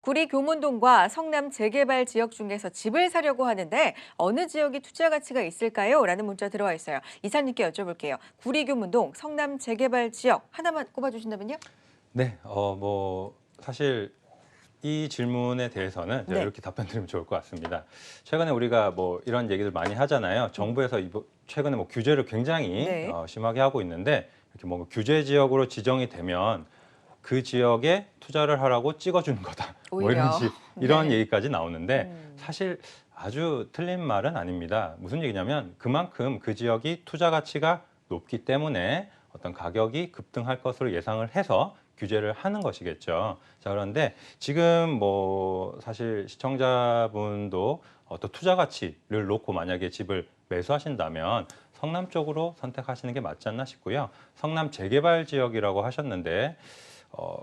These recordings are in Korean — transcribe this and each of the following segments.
구리 교문동과 성남 재개발 지역 중에서 집을 사려고 하는데 어느 지역이 투자 가치가 있을까요? 라는 문자 들어와 있어요. 이사님께 여쭤볼게요. 구리 교문동, 성남 재개발 지역 하나만 꼽아주신다면요? 네, 사실 이 질문에 대해서는 제가 네. 이렇게 답변드리면 좋을 것 같습니다. 최근에 우리가 뭐 이런 얘기들 많이 하잖아요. 정부에서 최근에 뭐 규제를 굉장히 네. 심하게 하고 있는데 이렇게 뭐 규제 지역으로 지정이 되면 그 지역에 투자를 하라고 찍어주는 거다. 뭐 오히려. 이런 네. 얘기까지 나오는데 음. 사실 아주 틀린 말은 아닙니다. 무슨 얘기냐면 그만큼 그 지역이 투자 가치가 높기 때문에 어떤 가격이 급등할 것으로 예상을 해서 규제를 하는 것이겠죠. 자, 그런데 지금 뭐 사실 시청자분도 어떤 투자 가치를 놓고 만약에 집을 매수하신다면 성남 쪽으로 선택하시는 게 맞지 않나 싶고요. 성남 재개발 지역이라고 하셨는데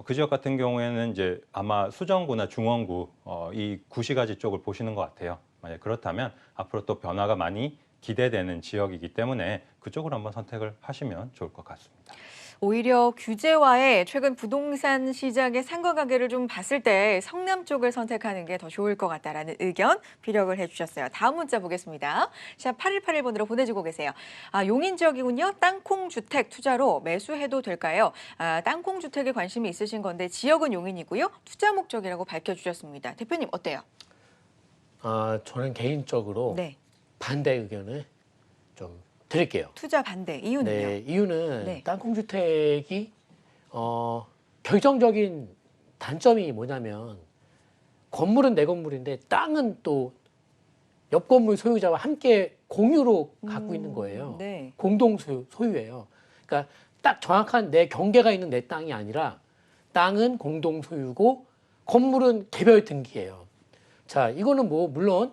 그 지역 같은 경우에는 이제 아마 수정구나 중원구 이 구시가지 쪽을 보시는 것 같아요. 만약 그렇다면 앞으로 또 변화가 많이 기대되는 지역이기 때문에 그쪽으로 한번 선택을 하시면 좋을 것 같습니다. 오히려 규제와의 최근 부동산 시장의 상관관계를 좀 봤을 때 성남 쪽을 선택하는 게 더 좋을 것 같다라는 의견 피력을 해주셨어요. 다음 문자 보겠습니다. 샵 8181번으로 보내주고 계세요. 용인 지역이군요. 땅콩 주택 투자로 매수해도 될까요? 땅콩 주택에 관심이 있으신 건데 지역은 용인이고요. 투자 목적이라고 밝혀주셨습니다. 대표님 어때요? 저는 개인적으로 네. 반대 의견을 좀 드릴게요. 투자 반대 이유는요? 네, 이유는 네. 땅콩주택이 결정적인 단점이 뭐냐면 건물은 내 건물인데 땅은 또 옆 건물 소유자와 함께 공유로 갖고 있는 거예요. 네. 공동 소유예요. 그러니까 딱 정확한 내 경계가 있는 내 땅이 아니라 땅은 공동 소유고 건물은 개별 등기예요. 자, 이거는 뭐 물론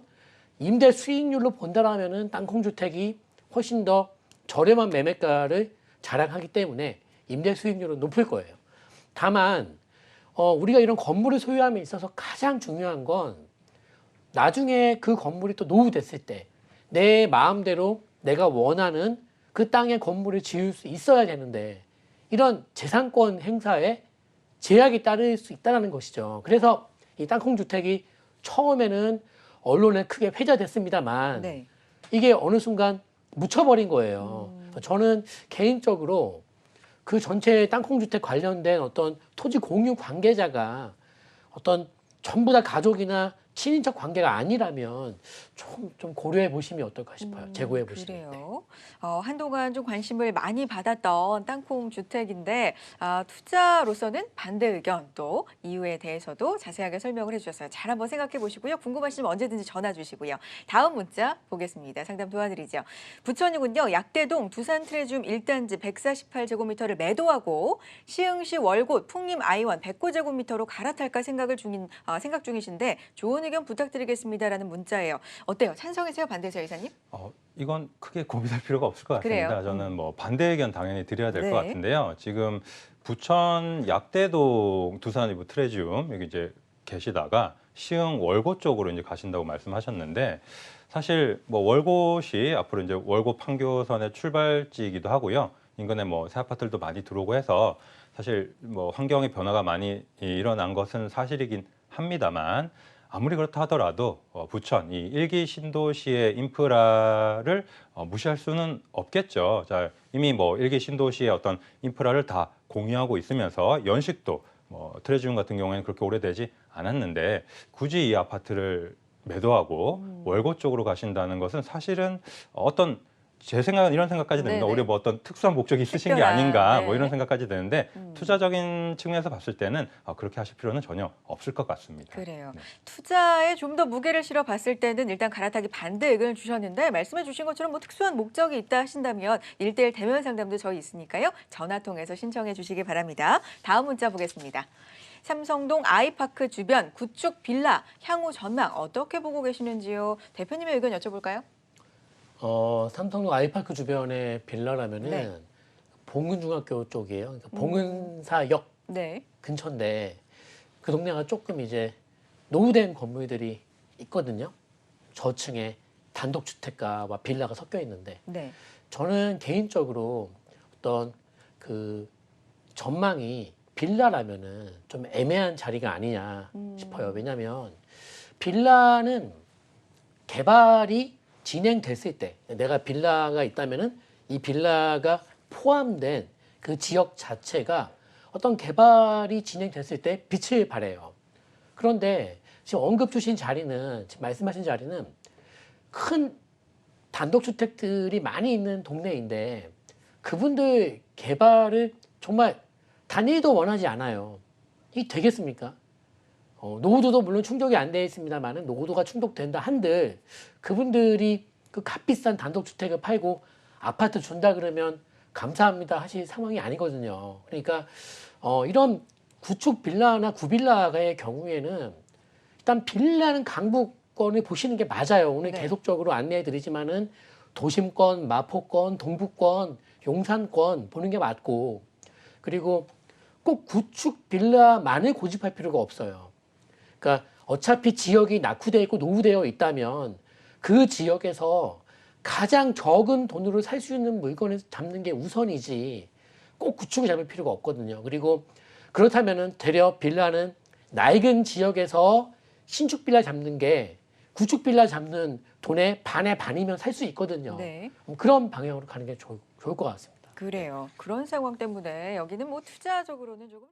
임대 수익률로 본다라면은 땅콩주택이 훨씬 더 저렴한 매매가를 자랑하기 때문에 임대 수익률은 높을 거예요. 다만 우리가 이런 건물을 소유함에 있어서 가장 중요한 건 나중에 그 건물이 또 노후됐을 때 내 마음대로 내가 원하는 그 땅에 건물을 지을 수 있어야 되는데 이런 재산권 행사에 제약이 따를 수 있다는 것이죠. 그래서 이 땅콩주택이 처음에는 언론에 크게 회자됐습니다만 네. 이게 어느 순간 묻혀버린 거예요. 저는 개인적으로 그 전체 땅콩주택 관련된 어떤 토지 공유 관계자가 어떤 전부 다 가족이나 친인척 관계가 아니라면 좀 고려해 보시면 어떨까 싶어요. 재고해 보시는 때. 그래요. 한동안 좀 관심을 많이 받았던 땅콩 주택인데 투자로서는 반대 의견 또 이유에 대해서도 자세하게 설명을 해주셨어요. 잘 한번 생각해 보시고요. 궁금하시면 언제든지 전화 주시고요. 다음 문자 보겠습니다. 상담 도와드리죠. 부천이군요. 약대동 두산 트레듐 1단지 148제곱미터를 매도하고 시흥시 월곶 풍림 아이원 109제곱미터로 갈아탈까 생각 중이신데 좋은 의견 부탁드리겠습니다라는 문자예요. 어때요? 찬성이세요? 반대세요, 이사님? 이건 크게 고민할 필요가 없을 것 그래요? 같습니다. 저는 뭐 반대 의견 당연히 드려야 될 것 네. 같은데요. 지금 부천 약대동 두산이브 트레듐 여기 이제 계시다가 시흥 월곶 쪽으로 이제 가신다고 말씀하셨는데 사실 뭐 월곶이 앞으로 이제 월곶 판교선의 출발지이기도 하고요. 인근에 뭐 새 아파트들도 많이 들어오고 해서 사실 뭐 환경의 변화가 많이 일어난 것은 사실이긴 합니다만 아무리 그렇다 하더라도 부천 이 일기 신도시의 인프라를 무시할 수는 없겠죠. 자, 이미 뭐 일기 신도시의 어떤 인프라를 다 공유하고 있으면서 연식도 뭐 트레듐 같은 경우에는 그렇게 오래되지 않았는데 굳이 이 아파트를 매도하고 월곶 쪽으로 가신다는 것은 사실은 어떤 제 생각은 이런 생각까지 듭니다. 네네. 오히려 뭐 어떤 특수한 목적이 있으신 게 특별한, 아닌가 네. 뭐 이런 생각까지 드는데 투자적인 측면에서 봤을 때는 그렇게 하실 필요는 전혀 없을 것 같습니다. 그래요. 네. 투자에 좀 더 무게를 실어 봤을 때는 일단 갈아타기 반대 의견을 주셨는데 말씀해 주신 것처럼 뭐 특수한 목적이 있다 하신다면 1:1 대면 상담도 저희 있으니까요. 전화 통해서 신청해 주시기 바랍니다. 다음 문자 보겠습니다. 삼성동 아이파크 주변 구축 빌라 향후 전망 어떻게 보고 계시는지요? 대표님의 의견 여쭤볼까요? 삼성동 아이파크 주변의 빌라라면은 네. 봉은중학교 쪽이에요. 그러니까 봉은사역 네. 근처인데 그 동네가 조금 이제 노후된 건물들이 있거든요. 저층에 단독주택가와 빌라가 섞여 있는데 네. 저는 개인적으로 어떤 그 전망이 빌라라면은 좀 애매한 자리가 아니냐 싶어요. 왜냐하면 빌라는 개발이 진행됐을 때 내가 빌라가 있다면은 이 빌라가 포함된 그 지역 자체가 어떤 개발이 진행됐을 때 빛을 발해요. 그런데 지금 언급 주신 자리는 지금 말씀하신 자리는 큰 단독주택들이 많이 있는 동네인데 그분들 개발을 정말 단일도 원하지 않아요. 이게 되겠습니까? 노후도도 물론 충족이 안 돼 있습니다만은 노후도가 충족된다 한들 그분들이 그 값비싼 단독주택을 팔고 아파트 준다 그러면 감사합니다 하실 상황이 아니거든요. 그러니까 이런 구축 빌라나 구빌라의 경우에는 일단 빌라는 강북권을 보시는 게 맞아요. 오늘 네. 계속적으로 안내해 드리지만은 도심권, 마포권, 동부권, 용산권 보는 게 맞고 그리고 꼭 구축 빌라만을 고집할 필요가 없어요. 그러니까 어차피 지역이 낙후되어 있고 노후되어 있다면 그 지역에서 가장 적은 돈으로 살 수 있는 물건을 잡는 게 우선이지 꼭 구축을 잡을 필요가 없거든요. 그리고 그렇다면은 되려 빌라는 낡은 지역에서 신축 빌라 잡는 게 구축 빌라 잡는 돈의 반의 반이면 살 수 있거든요. 네. 그런 방향으로 가는 게 좋을 것 같습니다. 그래요. 그런 상황 때문에 여기는 뭐 투자적으로는 조금